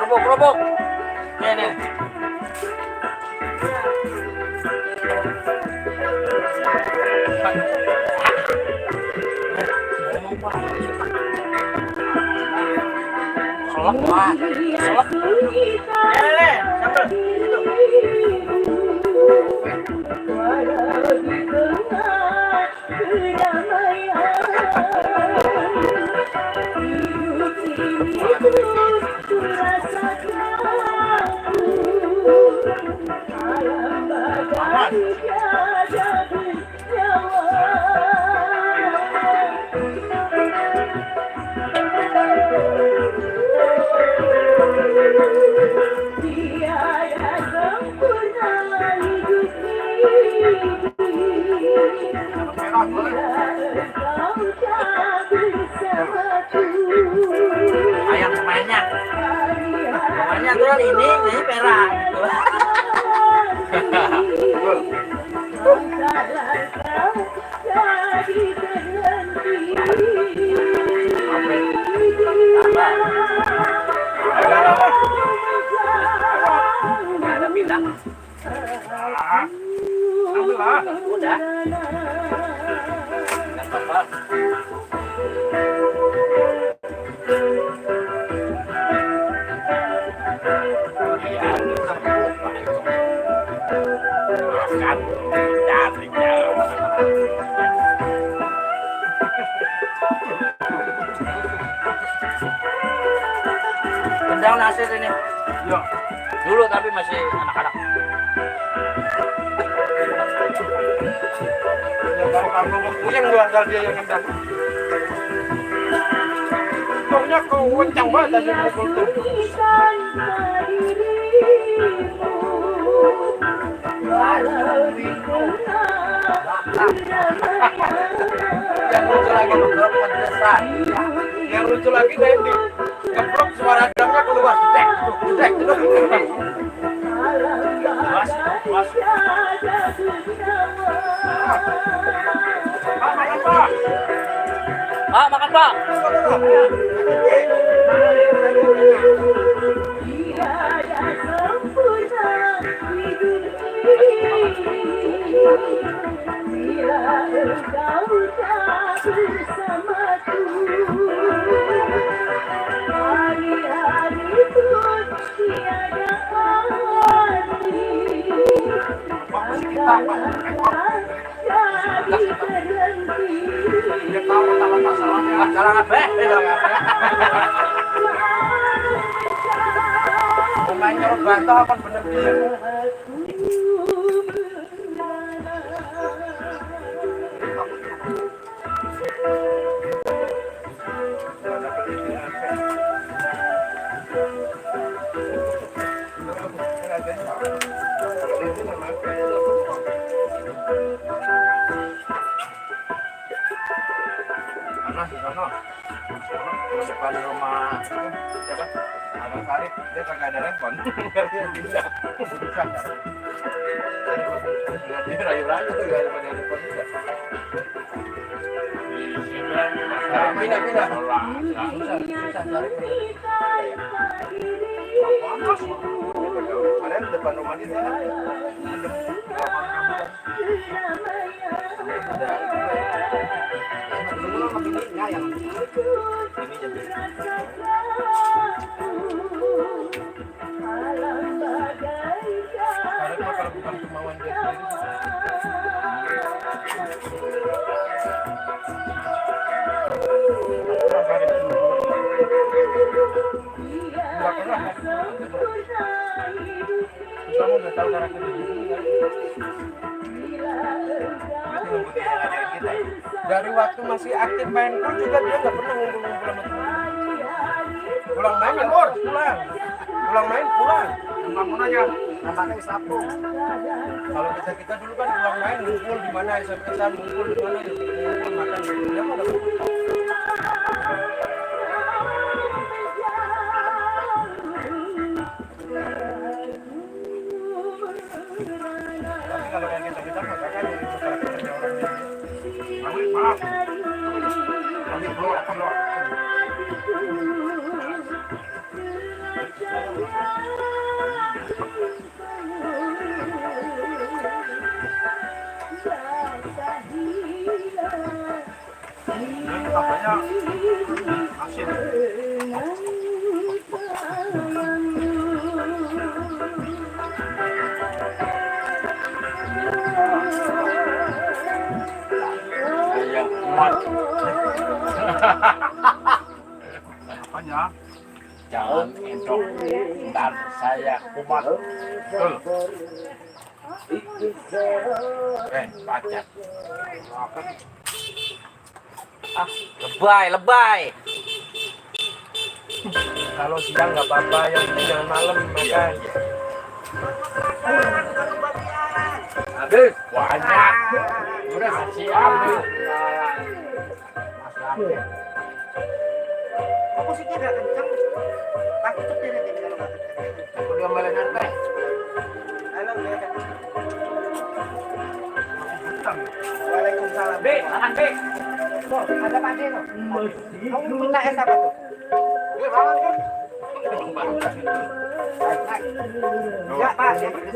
Kerupuk. Nih. Solok. Nih, sambal. Ayam pemainnya tuh ini perak gitu. Ada pindah. Udah. Nggak apa-apa. Bendang nasir ini. Ya. Dulu tapi masih anak-anak. Ya baru kamu pusing lu asal dia yang nendang. Pokoknya kau kencang banget dari mukul tuh. Yang lucu lagi Randy ngeblok suara drumnya keluar. Dek. Makan Pak. Pemain nyerot bantah kan bener dia. Abang Sarip dia kagak ada respon. Dia tidak. Dia rayu-rayu tuh gak ada respon juga. Pindah. Susah cari. Padahal di depan rumah dia kalau bukan kemauan dia kamu udah tahu karakter dia. Dari waktu masih aktif main pun juga dia nggak pernah ngumpul-ngumpul sama teman. Pulang main ya pulang main pulang. Bangun aja. Namanya Sabtu. Kalau kita dulu kan pulang main ngumpul di mana SMS-an ngumpul di mana ngumpul makan dia mah nggak. Kalau yang kita maka kan yang karakternya orang ini. Maaf. Ambil keluar. Ini katanya asin. Apanya? Jangan endok, ntar saya kumat. Pacet. Lebay. Kalau siang nggak apa-apa, yang penting jangan malam makan. Habis banyak. Udah siap. Aku sih tidak kenceng. Takut setir ini kalau nggak kenceng. Aku dia malah nyantai. Halo, Waalaikumsalam. B, makan B. Tuh, ada Pak D tuh. Kamu minta es apa tuh? Makan kan? Naik. Ya Pak, dia pakai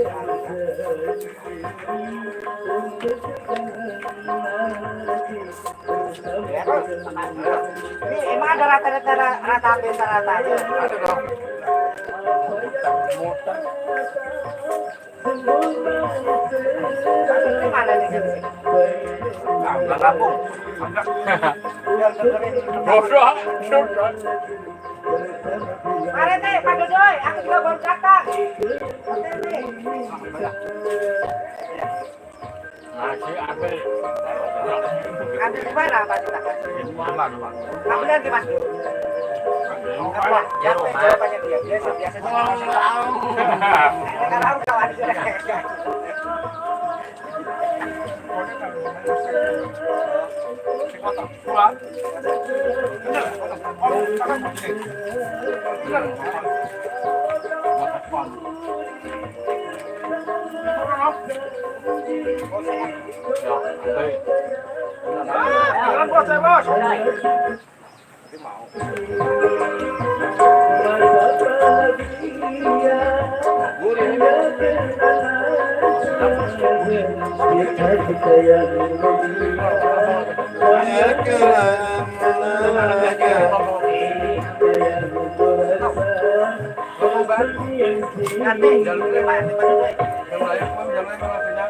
ini emang ada rata-rata rata aja. Ada dong. Ini mana nih sini? Enggak kampung. Bodoh. Mari teh, Pak Dodoy, aku juga baru datang. Nasi ambil. Ambil di mana Pak Cita? Ambilnya di mana? Apa? Ya, jawabannya dia. Biasanya kalau kawan sudah. Pulang. Jalan bos, saya bos. Nanti jalurnya Pak Andi Pak Dodoy. Yang lain jangan maafnya.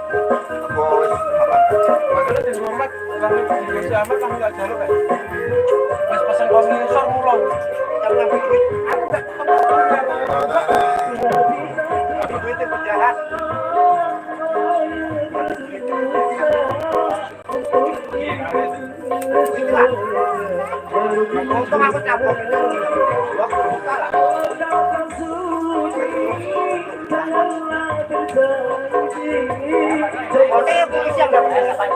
Bos, apa? Makanya di rumah kami di amat kamu nggak jalur kan? Pas pesan komensor mulai. Jangan duit. Aku enggak ketemu. Duitnya berjalan. Untung aku cabut itu. Waktu buka lah. Oke, polisi yang dapat jangan.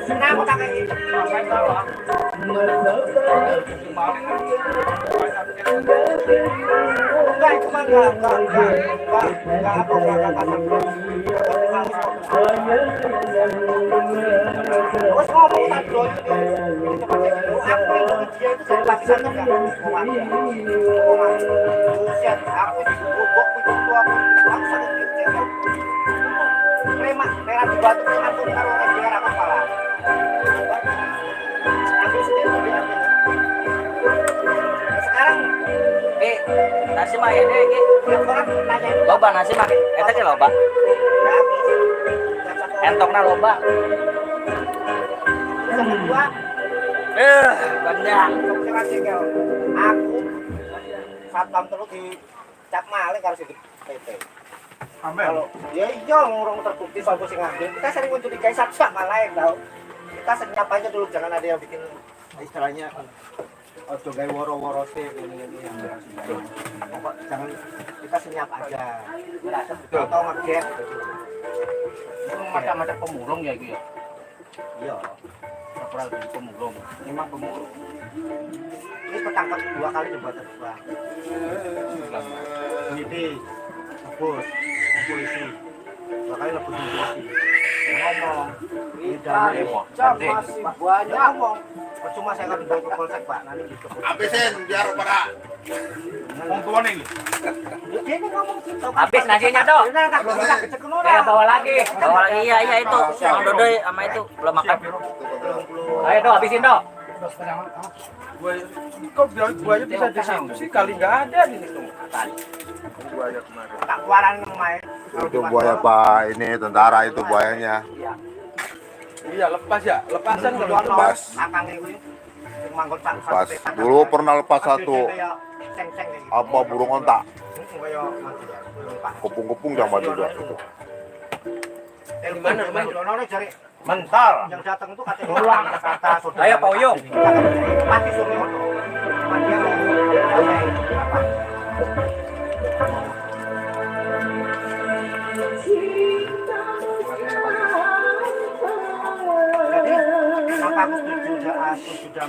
Nah, aku tak kayak gitu. Enggak, itu mah enggak apa enggak kasar. Terus ngomong tak doi aku dia itu saya lakisan enggak buset aku digubuk itu aku langsung gitu. Memang merah di batu dengan tuh karo ngejar apa pala. Ambil sendiri sekarang nasi mah ya deh yang orang nanya itu loba nasi mah eta ge loba entokna loba yang kedua banyak aku satpam terus di cap maling harus itu PT. Kalau ya iya ngurung terbukti soal sing ngambil kita sering untuk dikai satpam malah yang tahu kita senyap aja dulu jangan ada yang bikin istilahnya ojo gawe woro-woro sih ini jangan kita senyap aja atau ngeget macam-macam pemulung ya gitu ya iya pura jadi pemulung memang pemulung ini ketangkap 2 kali coba terbang ini lebus polisi 2 kali lebus polisi ngomong ini dari masih banyak ngomong percuma saya nggak dibantu polsek pak nanti gitu Habisin biar pada ngomong tua nih. dia ini ngomong gitu habis nasinya dong saya bawa lagi iya itu Bang Dodoy sama itu belum makan ayo dong habisin dong Kok bilang buaya bisa di situ sih kali nggak ada di situ. Buaya kemarin. tak keluaran main Itu buaya Pak, ini tentara itu buayanya. Iya lepas ya, lepasan kalau Lepas. akang itu manggon sak Lepas. Dulu pernah lepas satu. Apa burung ontak? Kepung-kepung sama juga. Di mana? Cari Mental. yang datang itu katanya orang kata saudara. ayo Pak Uyung Pati Suryono. Cuma dia mau apa? Jadi maka aku sudah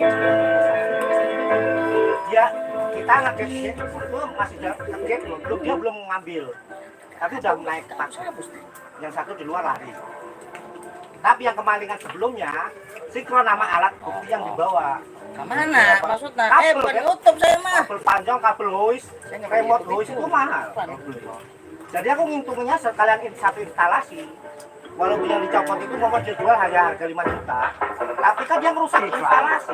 dia kita ngegap itu masih ngegap belum dia belum ngambil tapi udah naik ke taksi yang satu di luar lari tapi yang kemalingan sebelumnya sinkron nama alat bukti yang dibawa kemana maksudnya kabel bukan nutup saya mah kabel panjang kabel hois remote hois itu mahal jadi aku ngitungnya sekalian satu instalasi walaupun yang dicopot itu mau dijual hanya harga 5 juta tapi kan dia merusak instalasi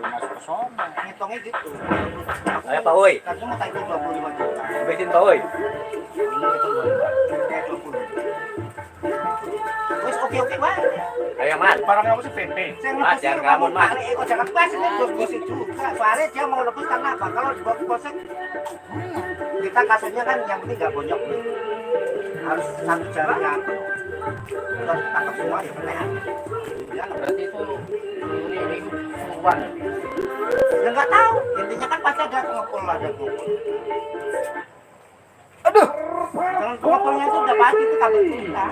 masuk ke sana ngitungnya gitu ayo Pak Uy kan cuma tak itu 25 juta habisin Pak Uy ini itu 20 wis oke Pak ayo Mas Barangnya apa sih PP? saya Mas, jangan ngelamun, Mas. kok jangan pas ini bos juga soalnya dia mau lebus karena apa kalau dibuat bosnya kita kasusnya kan yang penting nggak bonyok harus satu jaringan terus tangkap semua ya benar ya berarti itu ini suruhan ya nggak tahu intinya kan pasti ada pengepul aduh, dengan pengepulnya itu udah pasti itu kabel kita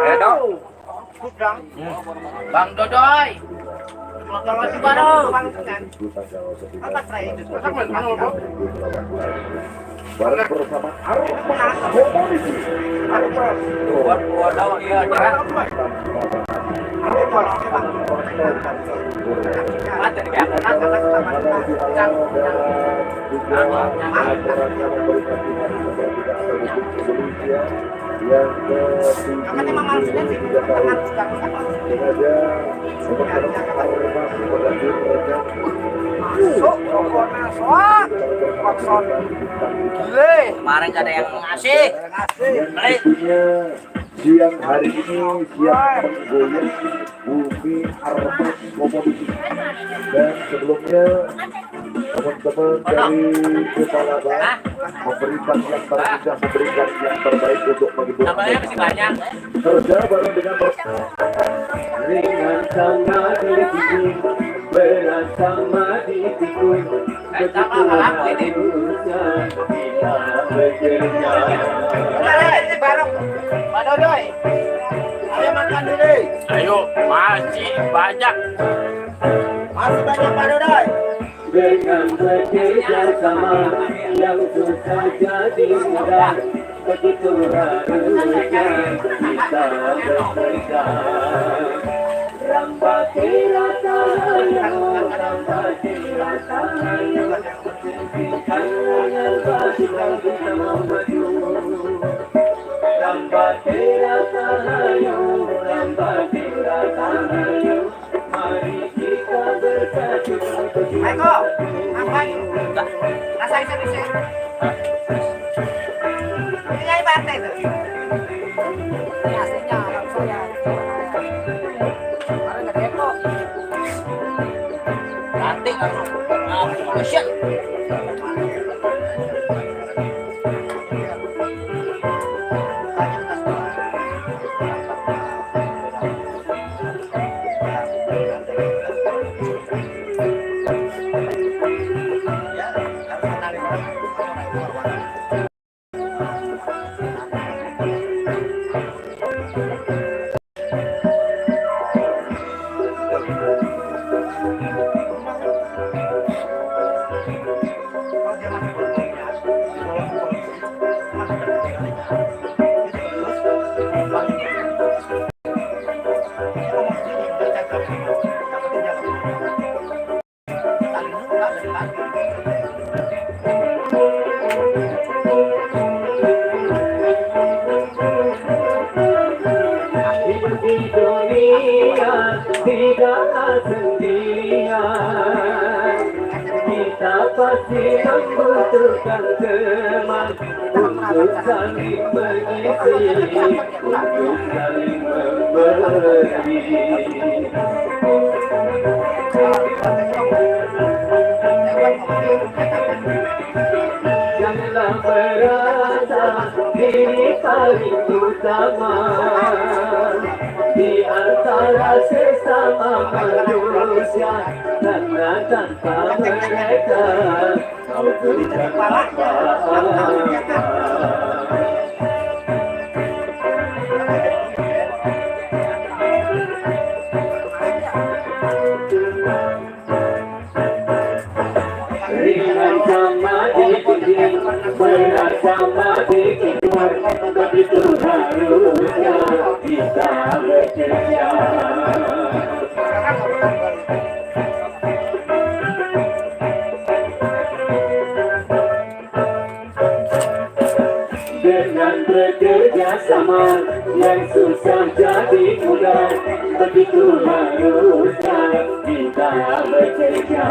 ayo dong gudang Bang Dodoy kalau masih baru apa terakhir itu Barang bersama Arma Komoditi. buat tahu iya jangan ada di Makanya memang harusnya sih dengan gudang kan masuk pokoknya soak Watson kemarin gak ada yang ngasih beli Siang hari ini siap menggoyang bumi Armas Komoditi. Dan sebelumnya teman-teman dari Kepala Bang memberikan yang terbaik, memberikan yang terbaik untuk menghibur namanya masih banyak kerja bareng dengan Ringan sama dipikul, berat sama dipikul. sama aku ini Kita bekerja. ini bareng Pak Dodoy ayo Mas menyelamatkan diri. Ayo, masih banyak. Masih banyak Pak Dodoi. Dengan bekerja sama yang susah jadi mudah, begitu harusnya kita bekerja. Rambati rata hayo, rambati rata hayo, sisihkan lengan pasukan kita maju. Rambati rata hayo, rambati rata hayo, mari kita bersatu. Aiko, ngapain? Rasain servisnya. Ini kayak Pak RT itu. Ini aslinya orang saya. Kemarin nggak deko. Nanti Masya. Tidak sendirian, kita pasti membutuhkan teman untuk saling mengisi, untuk saling memberi. Janganlah merasa diri paling utama di antara sesama manusia, karena tanpa mereka kau tidak apa-apa. Ringan sama di piring, berat sama di keluar, begitu harusnya kita bekerja. Dengan bekerja sama yang susah jadi mudah, begitu harusnya kita bekerja.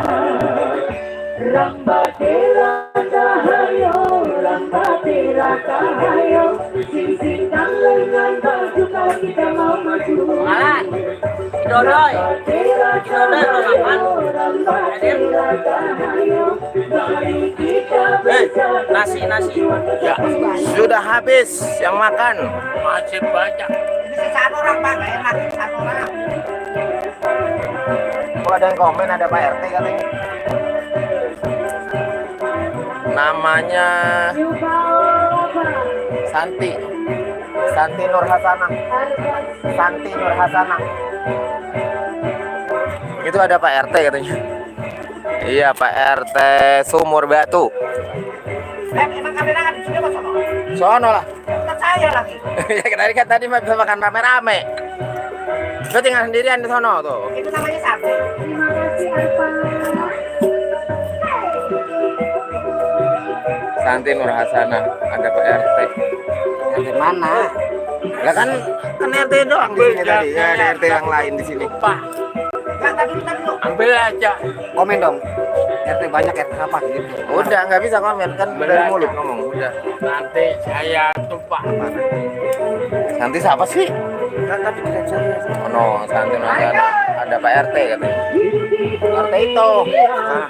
Rambati rata hayo, rambati rata hayo, sisihkan lengan baju kalau kita mau maju. Malan, Dodoi, Dodoi rambati rata hayo, mari kita bersatu. nasi. Ya, sudah habis yang makan. Masih banyak. Ini satu orang Pak, nggak enak satu orang. Oh, ada yang komen ada Pak RT katanya. Namanya Santi Nur Hasanah. Santi Nur Hasanah. Itu ada Pak RT katanya. Iya, Pak RT Sumur Batu. Emang kamera kan di sini apa sono? Sono lah. Kan saya lagi. tadi mah bisa makan rame-rame. Lu tinggal sendirian di sono tuh. Itu namanya sapi. Terima kasih Alfa. Santi Nur Hasanah, ada Pak RT. Di mana? Lah kan RT doang di sini tadi. Ya, ada RT yang lain di sini. Pak, Tadi dulu. ambil aja. Komen dong. RT banyak RT apa gitu. Udah nggak bisa komen kan dari mulut ngomong. Udah. Nanti saya tumpah. Santi siapa sih? Kan tadi kirim saya. Oh no, Santi Nur Hasanah. Ada Pak RT katanya. RT itu. Nah.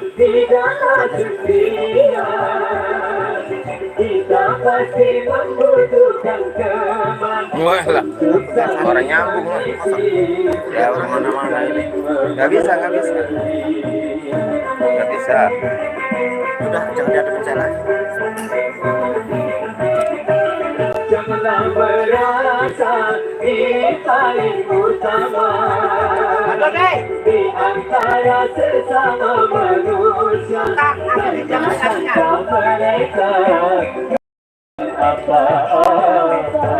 Kita pasti membutuhkan teman. Wah lah, orang nyambung lah. Ya orang mana-mana ini. Nggak bisa. Udah jangan diadu bicara. Janganlah merasa paling utama Aduh, deh. di antara sesama manusia. Sangka mereka apa-apa.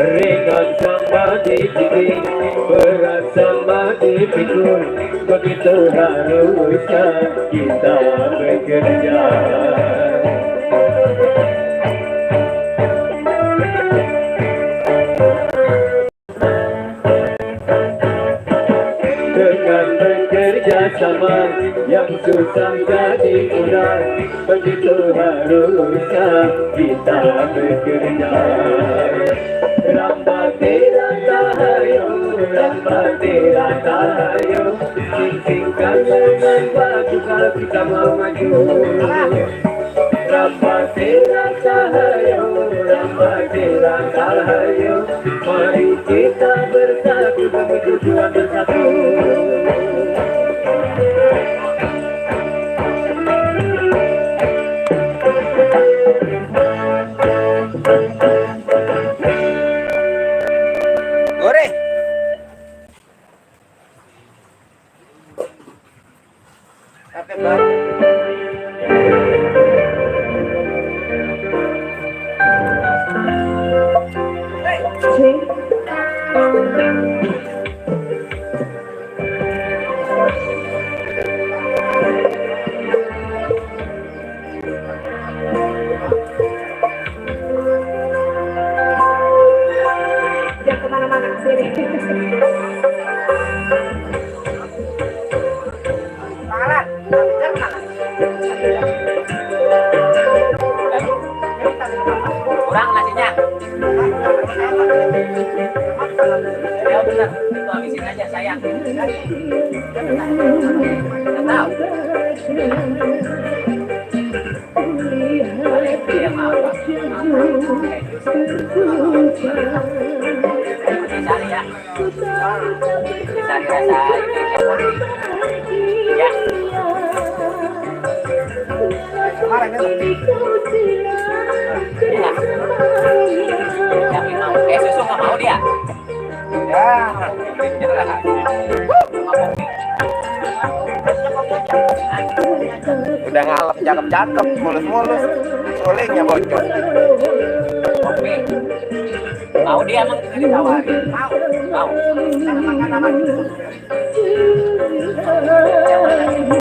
Ringan sama di pipi, berat sama di pikul, begitu harusnya kita bekerja. Dengan bekerja sama yang susah jadi mudah, begitu harusnya kita bekerja. Rambati ratahayo, rambati ratahayo, singkingkan dengan baju kalau kita mau maju. Rambati ratahayo, rambati ratahayo, mari kita bersatu demi tujuan bersatu. Goreng. Oke, Bang. Jangan kemana-mana sini. Pangalan. Jangan mana? Kurang nasinya. Ya benar, itu habisin aja sayang. Nggak tahu. Iya, maaf, Pak. Cari ya. Cari rasa ya. Yang mau susu nggak mau dia. Ya. Udah ngalap cakep-cakep, mulus-mulus. Solehnya bocor. Kopi. Mau dia emang ditawarin. Mau. Makan apa?